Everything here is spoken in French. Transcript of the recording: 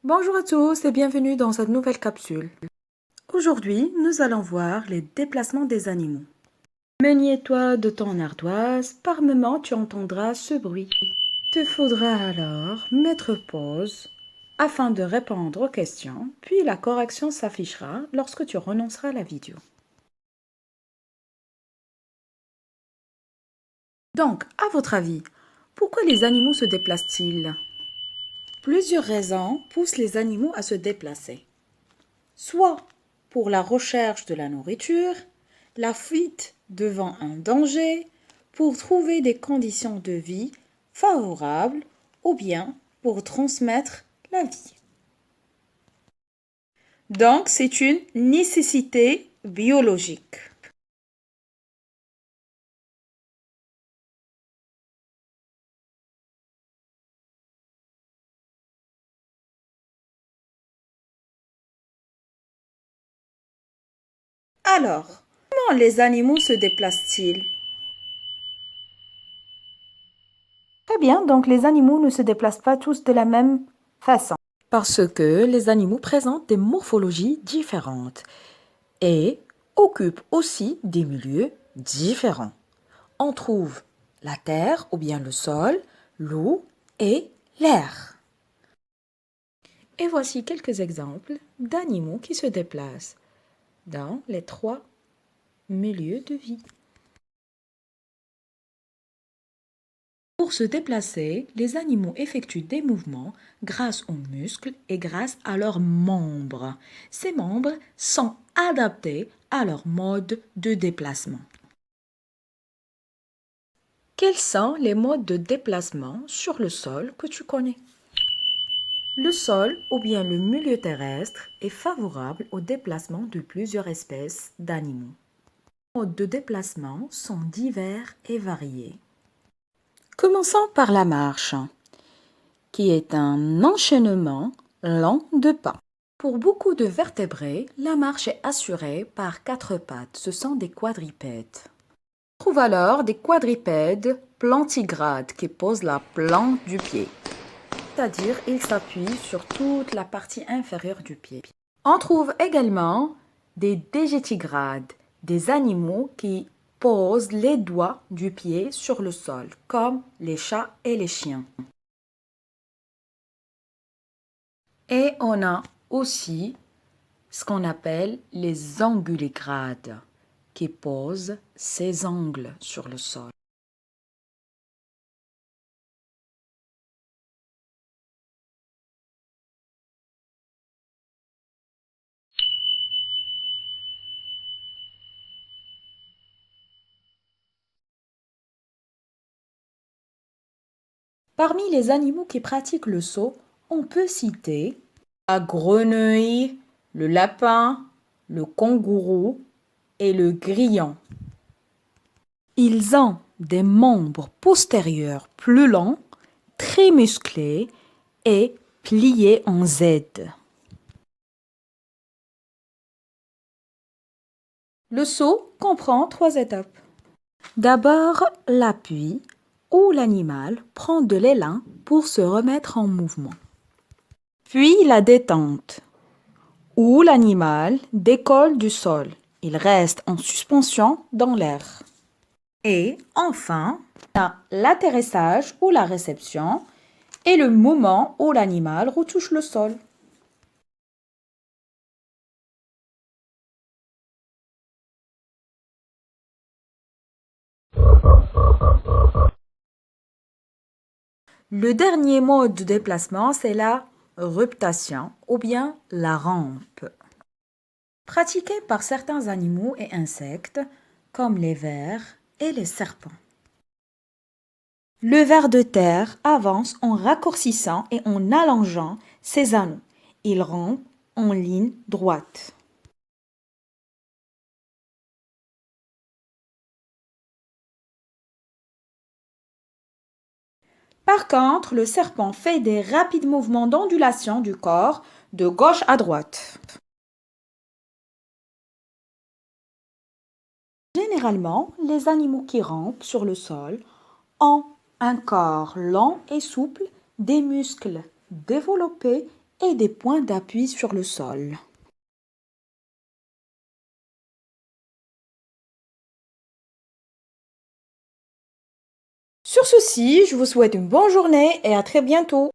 Bonjour à tous et bienvenue dans cette nouvelle capsule. Aujourd'hui, nous allons voir les déplacements des animaux. Meniez-toi de ton ardoise, par moment tu entendras ce bruit. Te faudra alors mettre pause afin de répondre aux questions, puis la correction s'affichera lorsque tu renonceras à la vidéo. Donc, à votre avis, pourquoi les animaux se déplacent-ils? Plusieurs raisons poussent les animaux à se déplacer. Soit pour la recherche de la nourriture, la fuite devant un danger, pour trouver des conditions de vie favorables ou bien pour transmettre la vie. Donc, c'est une nécessité biologique. Alors, comment les animaux se déplacent-ils? Très bien, donc les animaux ne se déplacent pas tous de la même façon. Parce que les animaux présentent des morphologies différentes et occupent aussi des milieux différents. On trouve la terre ou bien le sol, l'eau et l'air. Et voici quelques exemples d'animaux qui se déplacent dans les trois milieux de vie. Pour se déplacer, les animaux effectuent des mouvements grâce aux muscles et grâce à leurs membres. Ces membres sont adaptés à leur mode de déplacement. Quels sont les modes de déplacement sur le sol que tu connais? Le sol ou bien le milieu terrestre est favorable au déplacement de plusieurs espèces d'animaux. Les modes de déplacement sont divers et variés. Commençons par la marche, qui est un enchaînement lent de pas. Pour beaucoup de vertébrés, la marche est assurée par quatre pattes. Ce sont des quadrupèdes. On trouve alors des quadrupèdes plantigrades qui posent la plante du pied, c'est-à-dire ils s'appuient sur toute la partie inférieure du pied. On trouve également des digitigrades, des animaux qui posent les doigts du pied sur le sol, comme les chats et les chiens. Et on a aussi ce qu'on appelle les anguligrades, qui posent ses angles sur le sol. Parmi les animaux qui pratiquent le saut, on peut citer la grenouille, le lapin, le kangourou et le grillon. Ils ont des membres postérieurs plus longs, très musclés et pliés en Z. Le saut comprend trois étapes. D'abord, l'appui, où l'animal prend de l'élan pour se remettre en mouvement. Puis la détente, où l'animal décolle du sol. Il reste en suspension dans l'air. Et enfin, l'atterrissage ou la réception et le moment où l'animal retouche le sol. Le dernier mode de déplacement, c'est la ruptation ou bien la rampe. Pratiquée par certains animaux et insectes comme les vers et les serpents. Le ver de terre avance en raccourcissant et en allongeant ses anneaux. Il rampe en ligne droite. Par contre, le serpent fait des rapides mouvements d'ondulation du corps de gauche à droite. Généralement, les animaux qui rampent sur le sol ont un corps lent et souple, des muscles développés et des points d'appui sur le sol. Sur ceci, je vous souhaite une bonne journée et à très bientôt.